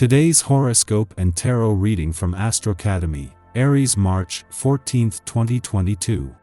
Today's horoscope and tarot reading from Astrocademy, Aries, March 14, 2022.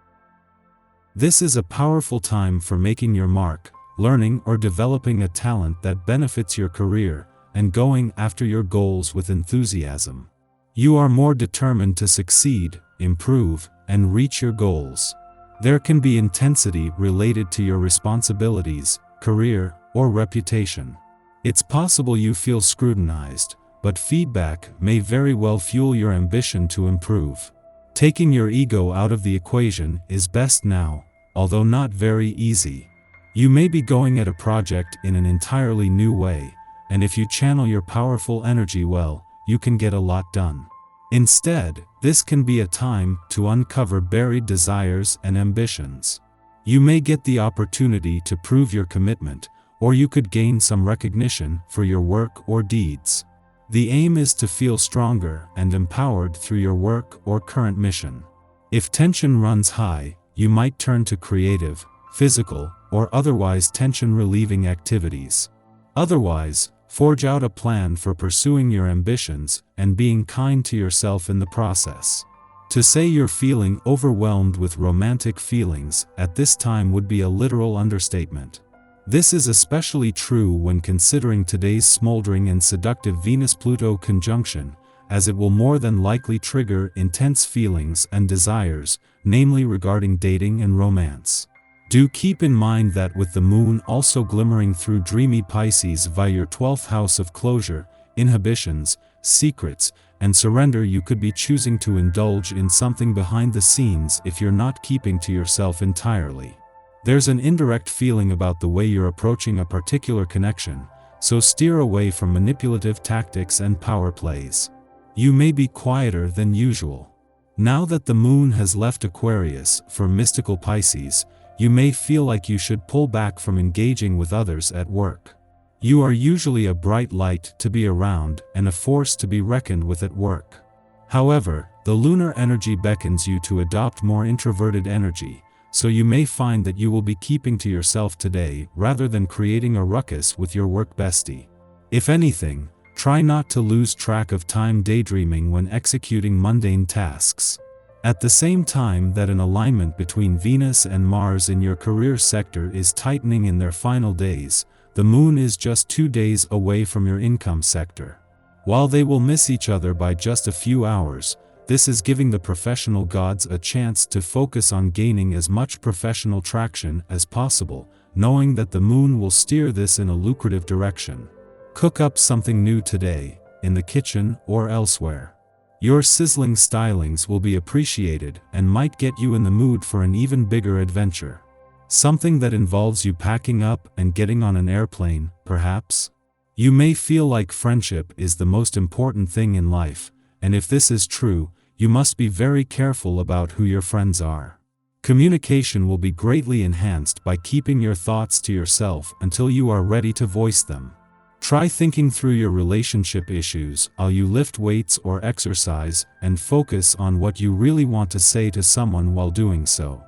This is a powerful time for making your mark, learning or developing a talent that benefits your career, and going after your goals with enthusiasm. You are more determined to succeed, improve, and reach your goals. There can be intensity related to your responsibilities, career, or reputation. It's possible you feel scrutinized, but feedback may very well fuel your ambition to improve. Taking your ego out of the equation is best now, although not very easy. You may be going at a project in an entirely new way, and if you channel your powerful energy well, you can get a lot done. Instead, this can be a time to uncover buried desires and ambitions. You may get the opportunity to prove your commitment, or you could gain some recognition for your work or deeds. The aim is to feel stronger and empowered through your work or current mission. If tension runs high, you might turn to creative, physical, or otherwise tension-relieving activities. Otherwise, forge out a plan for pursuing your ambitions and being kind to yourself in the process. To say you're feeling overwhelmed with romantic feelings at this time would be a literal understatement. This is especially true when considering today's smoldering and seductive Venus-Pluto conjunction, as it will more than likely trigger intense feelings and desires, namely regarding dating and romance. Do keep in mind that with the moon also glimmering through dreamy Pisces via your 12th house of closure, inhibitions, secrets, and surrender, you could be choosing to indulge in something behind the scenes if you're not keeping to yourself entirely. There's an indirect feeling about the way you're approaching a particular connection, so steer away from manipulative tactics and power plays. You may be quieter than usual. Now that the moon has left Aquarius for mystical Pisces, you may feel like you should pull back from engaging with others at work. You are usually a bright light to be around and a force to be reckoned with at work. However, the lunar energy beckons you to adopt more introverted energy, so you may find that you will be keeping to yourself today rather than creating a ruckus with your work bestie. If anything, try not to lose track of time daydreaming when executing mundane tasks. At the same time that an alignment between Venus and Mars in your career sector is tightening in their final days, the moon is just 2 days away from your income sector. While they will miss each other by just a few hours, this is giving the professional gods a chance to focus on gaining as much professional traction as possible, knowing that the moon will steer this in a lucrative direction. Cook up something new today, in the kitchen or elsewhere. Your sizzling stylings will be appreciated and might get you in the mood for an even bigger adventure. Something that involves you packing up and getting on an airplane, perhaps? You may feel like friendship is the most important thing in life, and if this is true, you must be very careful about who your friends are. Communication will be greatly enhanced by keeping your thoughts to yourself until you are ready to voice them. Try thinking through your relationship issues while you lift weights or exercise, and focus on what you really want to say to someone while doing so.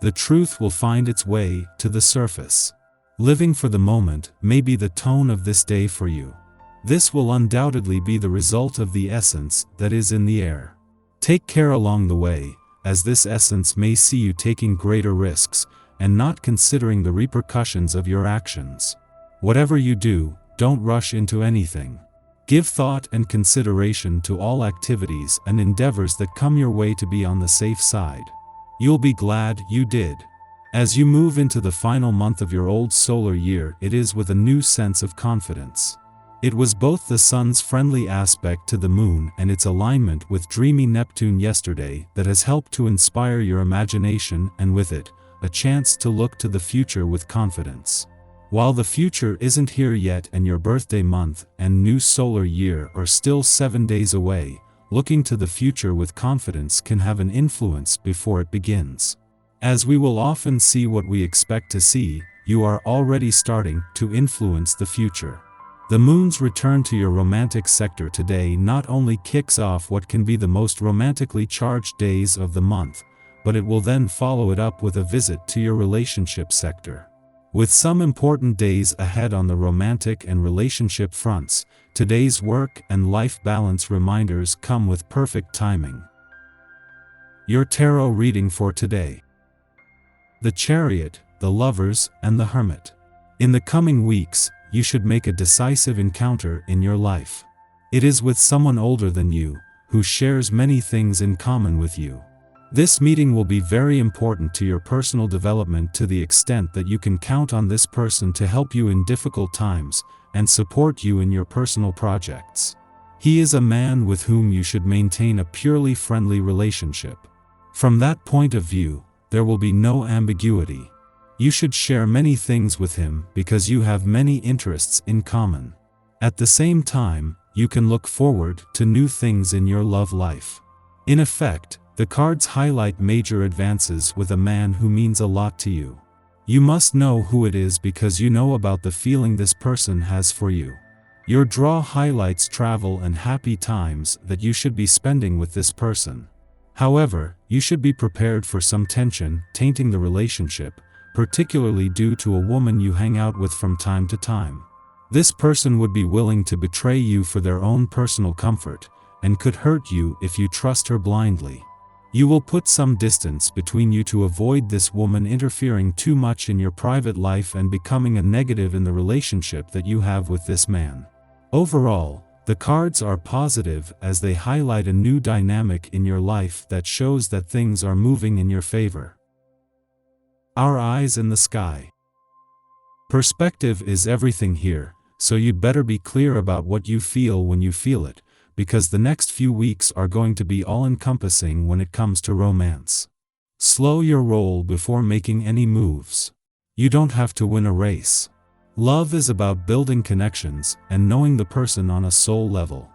The truth will find its way to the surface. Living for the moment may be the tone of this day for you. This will undoubtedly be the result of the essence that is in the air. Take care along the way, as this essence may see you taking greater risks, and not considering the repercussions of your actions. Whatever you do, don't rush into anything. Give thought and consideration to all activities and endeavors that come your way to be on the safe side. You'll be glad you did. As you move into the final month of your old solar year, it is with a new sense of confidence. It was both the sun's friendly aspect to the moon and its alignment with dreamy Neptune yesterday that has helped to inspire your imagination, and with it, a chance to look to the future with confidence. While the future isn't here yet and your birthday month and new solar year are still 7 days away, looking to the future with confidence can have an influence before it begins. As we will often see what we expect to see, you are already starting to influence the future. The moon's return to your romantic sector today not only kicks off what can be the most romantically charged days of the month, but it will then follow it up with a visit to your relationship sector. With some important days ahead on the romantic and relationship fronts, today's work and life balance reminders come with perfect timing. Your tarot reading for today: the Chariot, the Lovers, and the Hermit. In the coming weeks, you should make a decisive encounter in your life. It is with someone older than you, who shares many things in common with you. This meeting will be very important to your personal development to the extent that you can count on this person to help you in difficult times and support you in your personal projects. He is a man with whom you should maintain a purely friendly relationship. From that point of view, there will be no ambiguity. You should share many things with him because you have many interests in common. At the same time, you can look forward to new things in your love life. In effect, the cards highlight major advances with a man who means a lot to you. You must know who it is because you know about the feeling this person has for you. Your draw highlights travel and happy times that you should be spending with this person. However, you should be prepared for some tension tainting the relationship, particularly due to a woman you hang out with from time to time. This person would be willing to betray you for their own personal comfort, and could hurt you if you trust her blindly. You will put some distance between you to avoid this woman interfering too much in your private life and becoming a negative in the relationship that you have with this man. Overall, the cards are positive as they highlight a new dynamic in your life that shows that things are moving in your favor. Our eyes in the sky. Perspective is everything here, so you'd better be clear about what you feel when you feel it, because the next few weeks are going to be all-encompassing when it comes to romance. Slow your roll before making any moves. You don't have to win a race. Love is about building connections and knowing the person on a soul level.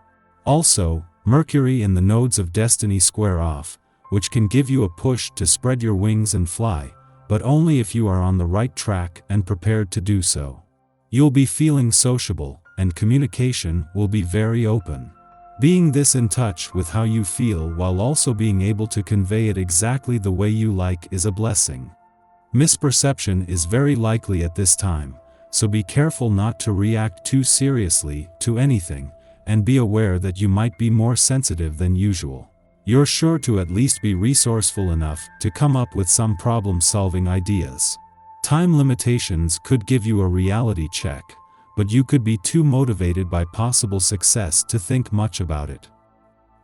Also, Mercury and the nodes of destiny square off, which can give you a push to spread your wings and fly, but only if you are on the right track and prepared to do so. You'll be feeling sociable, and communication will be very open. Being this in touch with how you feel while also being able to convey it exactly the way you like is a blessing. Misperception is very likely at this time, so be careful not to react too seriously to anything, and be aware that you might be more sensitive than usual. You're sure to at least be resourceful enough to come up with some problem-solving ideas. Time limitations could give you a reality check, but you could be too motivated by possible success to think much about it.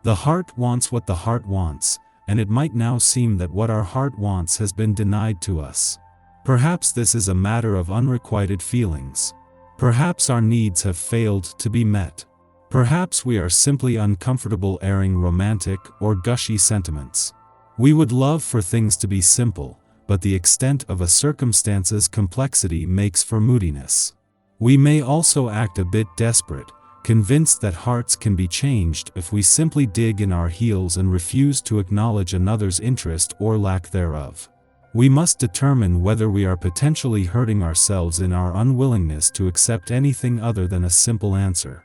The heart wants what the heart wants, and it might now seem that what our heart wants has been denied to us. Perhaps this is a matter of unrequited feelings. Perhaps our needs have failed to be met. Perhaps we are simply uncomfortable airing romantic or gushy sentiments. We would love for things to be simple, but the extent of a circumstance's complexity makes for moodiness. We may also act a bit desperate, convinced that hearts can be changed if we simply dig in our heels and refuse to acknowledge another's interest or lack thereof. We must determine whether we are potentially hurting ourselves in our unwillingness to accept anything other than a simple answer.